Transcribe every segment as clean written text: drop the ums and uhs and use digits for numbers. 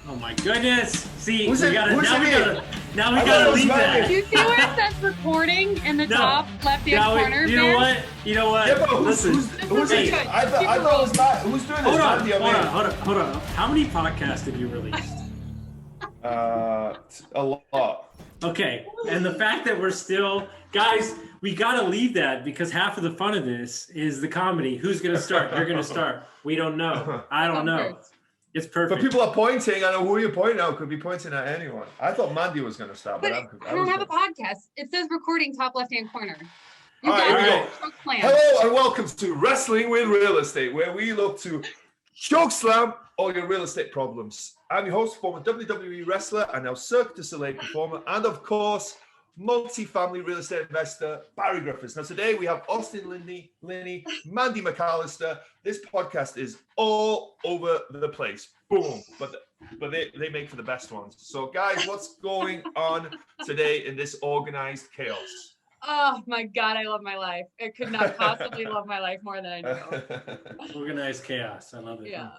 Oh my goodness! See, Who's it? now we gotta leave that. Do you see where it says recording in the top left-hand corner? You know what? Yeah, but who's it? I thought it was not. Who's doing this? Hold on. How many podcasts have you released? A lot. Okay, and the fact that we're still, guys, we gotta leave that because half of the fun of this is the comedy. Who's gonna start? You're gonna start. We don't know. I don't know. It's perfect. But people are pointing. I know who you're pointing at. Could be pointing at anyone. I thought Mandy was going to start. But I don't have a podcast. It says recording top left-hand corner. All right, here we go. Hello and welcome to Wrestling with Real Estate, where we look to chokeslam all your real estate problems. I'm your host, former WWE wrestler and now Cirque du Soleil performer, and of course, multi-family real estate investor, Barri Griffiths. Now today we have Austin Linney, Mandy McAllister. This podcast is all over the place. Boom. But they make for the best ones. So guys, what's going on today in this organized chaos? Oh my God, I love my life. I could not possibly love my life more than I do. Organized chaos. I love it. Yeah.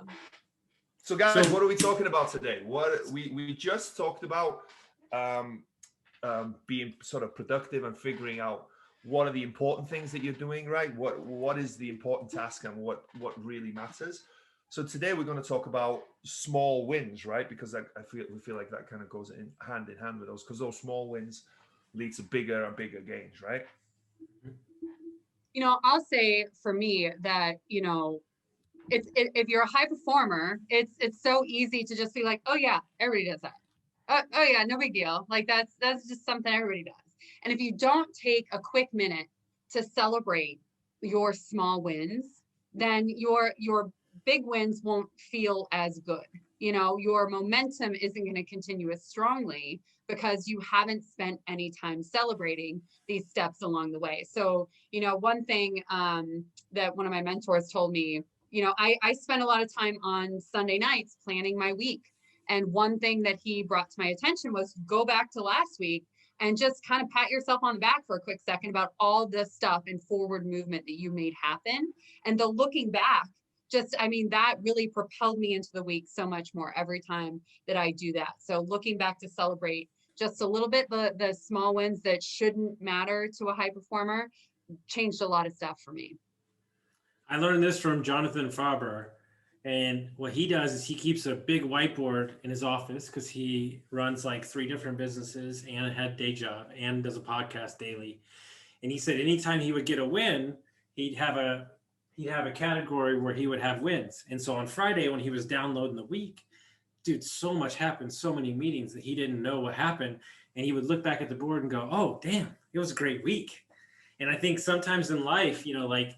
So guys, what are we talking about today? What we just talked about being sort of productive and figuring out what are the important things that you're doing, right? What is the important task and what really matters. So today we're going to talk about small wins, right? Because we feel like that kind of goes hand in hand with those, because those small wins lead to bigger and bigger gains, right? You know, I'll say for me that, you know, if you're a high performer, it's so easy to just be like, oh yeah, everybody does that. Oh yeah, no big deal. Like that's just something everybody does. And if you don't take a quick minute to celebrate your small wins, then your big wins won't feel as good. You know, your momentum isn't going to continue as strongly because you haven't spent any time celebrating these steps along the way. So, you know, one thing that one of my mentors told me, you know, I spend a lot of time on Sunday nights planning my week. And one thing that he brought to my attention was go back to last week and just kind of pat yourself on the back for a quick second about all the stuff and forward movement that you made happen. And the looking back, that really propelled me into the week so much more every time that I do that. So looking back to celebrate just a little bit, the small wins that shouldn't matter to a high performer changed a lot of stuff for me. I learned this from Jonathan Faber. And what he does is he keeps a big whiteboard in his office because he runs like 3 different businesses and a day job and does a podcast daily. And he said anytime he would get a win, he'd have a category where he would have wins. And so on Friday when he was downloading the week, dude, so much happened, so many meetings that he didn't know what happened. And he would look back at the board and go, oh, damn, it was a great week. And I think sometimes in life, you know, like,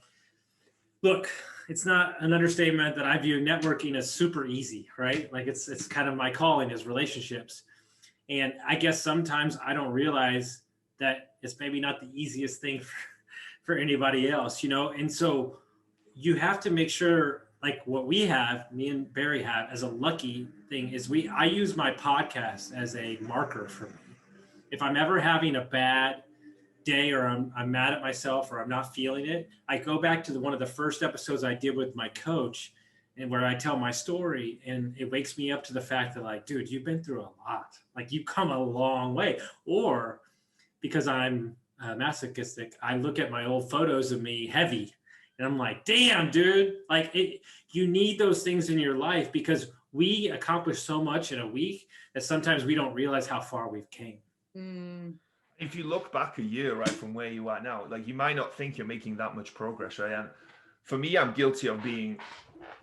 look, it's not an understatement that I view networking as super easy, right? Like it's kind of my calling is relationships. And I guess sometimes I don't realize that it's maybe not the easiest thing for anybody else, you know? And so you have to make sure, like what we have, me and Barri have as a lucky thing is I use my podcast as a marker for me. If I'm ever having a bad day or I'm mad at myself or I'm not feeling it, I go back to one of the first episodes I did with my coach and where I tell my story, and it wakes me up to the fact that like, dude, you've been through a lot. Like you've come a long way. Or because I'm masochistic, I look at my old photos of me heavy and I'm like, damn, dude, like you need those things in your life because we accomplish so much in a week that sometimes we don't realize how far we've came. If you look back a year, right, from where you are now, like you might not think you're making that much progress, right? And for me, I'm guilty of being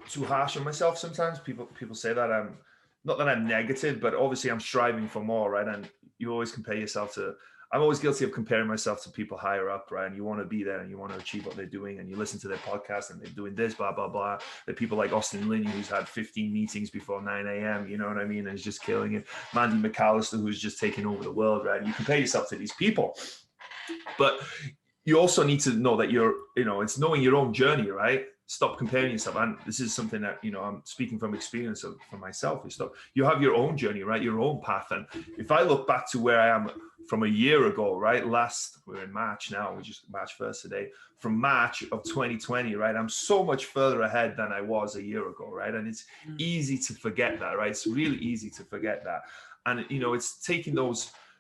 too harsh on myself sometimes. People say that I'm not that I'm negative, but obviously I'm striving for more, right? And you always compare yourself to, I'm always guilty of comparing myself to people higher up, right? And you want to be there and you want to achieve what they're doing and you listen to their podcast and they're doing this, blah, blah, blah. There are people like Austin Linney, who's had 15 meetings before 9 a.m., you know what I mean? And is just killing it. Mandy McAllister, who's just taking over the world, right? And you compare yourself to these people. But you also need to know that it's knowing your own journey, right? Stop comparing yourself. And this is something that, you know, I'm speaking from experience for myself. You have your own journey, right? Your own path. And if I look back to where I am from a year ago, right? We're in March now, we just March 1st today. From March of 2020, right? I'm so much further ahead than I was a year ago, right? And it's easy to forget that, right? It's really easy to forget that. And, you know, it's taking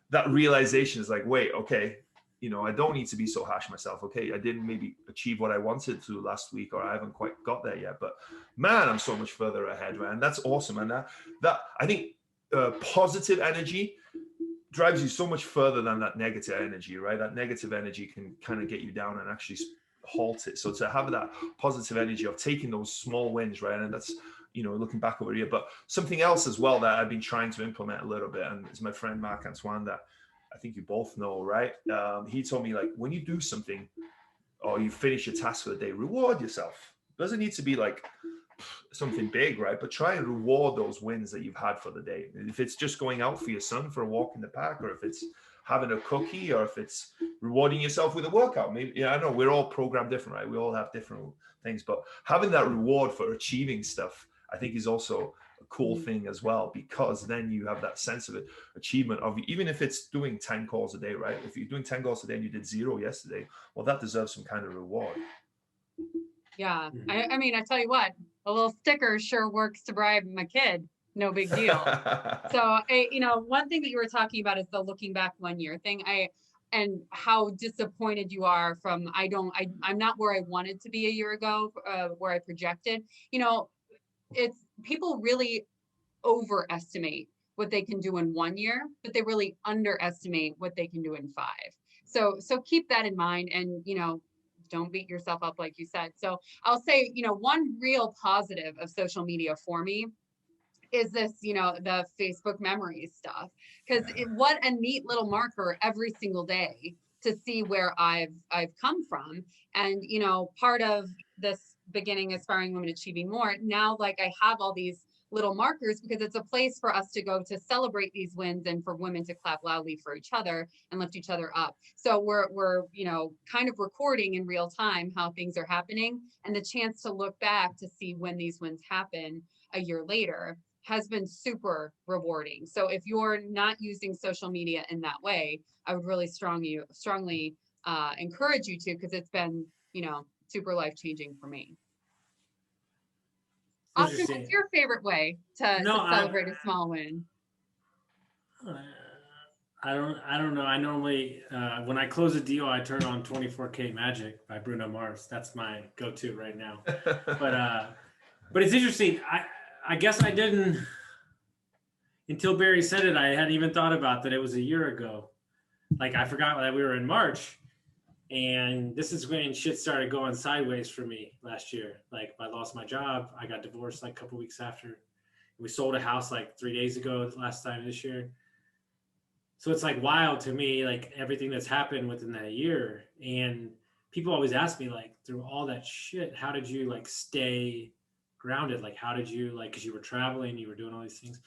that realization is like, wait, okay, you know, I don't need to be so harsh on myself. Okay, I didn't maybe achieve what I wanted to last week, or I haven't quite got there yet, but man, I'm so much further ahead, man. That's awesome. And that I think positive energy drives you so much further than that negative energy, right? That negative energy can kind of get you down and actually halt it. So to have that positive energy of taking those small wins, right? And that's, you know, looking back over here. But something else as well that I've been trying to implement a little bit, and it's my friend Mark Antoine that I think you both know, right? He told me, like, when you do something or you finish your task for the day, reward yourself. It doesn't need to be like something big, right? But try and reward those wins that you've had for the day. If it's just going out for your son for a walk in the park, or if it's having a cookie, or if it's rewarding yourself with a workout. Maybe, yeah, I know we're all programmed different, right? We all have different things, but having that reward for achieving stuff, I think, is also a cool thing as well, because then you have that sense of achievement of, even if it's doing 10 calls a day, right? If you're doing 10 calls a day and you did 0 yesterday, well, that deserves some kind of reward. Yeah. I mean, I tell you what, a little sticker sure works to bribe my kid. No big deal. So, you know, one thing that you were talking about is the looking back 1 year thing. And how disappointed you are from, I'm not where I wanted to be a year ago, where I projected. You know, it's, people really overestimate what they can do in 1 year, but they really underestimate what they can do in 5. So keep that in mind, and, you know, don't beat yourself up, like you said. So I'll say, you know, one real positive of social media for me is this, you know, the Facebook memories stuff, because what a neat little marker every single day to see where I've come from. And, you know, part of this beginning Aspiring Women Achieving More, now, like, I have all these little markers because it's a place for us to go to celebrate these wins, and for women to clap loudly for each other and lift each other up. So we're you know, kind of recording in real time how things are happening, and the chance to look back to see when these wins happen a year later has been super rewarding. So if you're not using social media in that way, I would really strongly encourage you to, because it's been, you know, super life-changing for me. Austin, what's your favorite way to celebrate a small win? I don't know. I normally, when I close a deal, I turn on 24K Magic by Bruno Mars. That's my go-to right now. But it's interesting. I guess I didn't, until Barry said it, I hadn't even thought about that it was a year ago. Like, I forgot that we were in March. And this is when shit started going sideways for me last year. Like, I lost my job. I got divorced like a couple weeks after. We sold a house like 3 days ago, last time this year. So it's like wild to me, like, everything that's happened within that year. And people always ask me, like, through all that shit, how did you, like, stay grounded? Like, how did you, like, because you were traveling, you were doing all these things.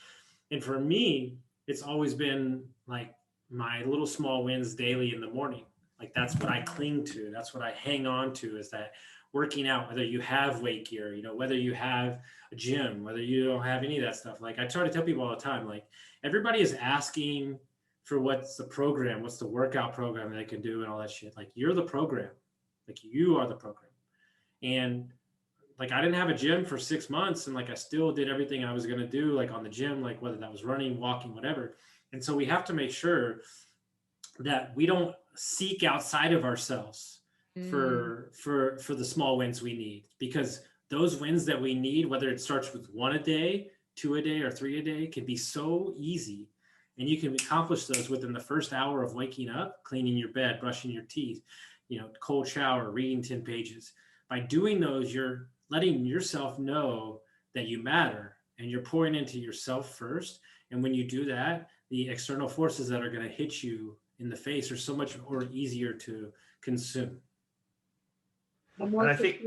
And for me, it's always been like my little small wins daily in the morning. Like, that's what I cling to. That's what I hang on to, is that working out, whether you have weight gear, you know, whether you have a gym, whether you don't have any of that stuff. Like, I try to tell people all the time, like, everybody is asking for what's the program, what's the workout program that they can do and all that shit. Like, you're the program. Like, you are the program. And, like, I didn't have a gym for 6 months, and, like, I still did everything I was going to do, like, on the gym, like, whether that was running, walking, whatever. And so we have to make sure that we don't seek outside of ourselves for the small wins we need, because those wins that we need, whether it starts with 1 a day, 2 a day, or 3 a day, can be so easy. And you can accomplish those within the first hour of waking up, cleaning your bed, brushing your teeth, you know, cold shower, reading 10 pages. By doing those, you're letting yourself know that you matter, and you're pouring into yourself first. And when you do that, the external forces that are going to hit you in the face are so much more easier to consume. And I think,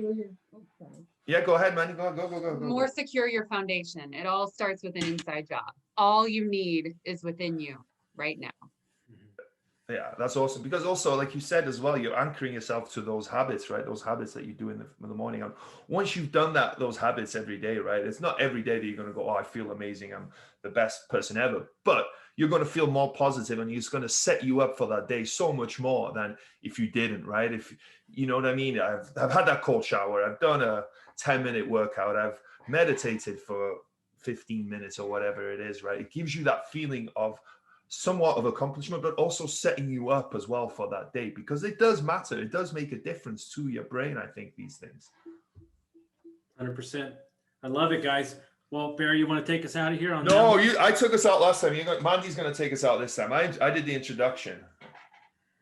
yeah, go ahead, Mandy. Go. More secure your foundation. It all starts with an inside job. All you need is within you right now. Yeah, that's awesome. Because also, like you said as well, you're anchoring yourself to those habits, right? Those habits that you do in the morning. And once you've done those habits every day, right? It's not every day that you're going to go, oh, I feel amazing. I'm the best person ever. But you're going to feel more positive, and it's going to set you up for that day so much more than if you didn't, right? If you know what I mean? I've had that cold shower. I've done a 10-minute workout. I've meditated for 15 minutes or whatever it is, right? It gives you that feeling of somewhat of accomplishment, but also setting you up as well for that day, because it does matter. It does make a difference to your brain, I think, these things. 100%. I love it, guys. Well, Barry, you want to take us out of here? I took us out last time. Mandy's going to take us out this time. I did the introduction.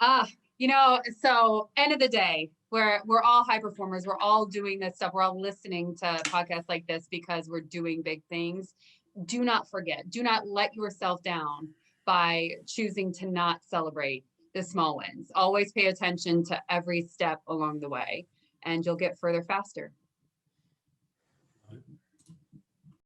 So end of the day, we're all high performers. We're all doing this stuff. We're all listening to podcasts like this because we're doing big things. Do not forget, do not let yourself down by choosing to not celebrate the small wins. Always pay attention to every step along the way, and you'll get further faster.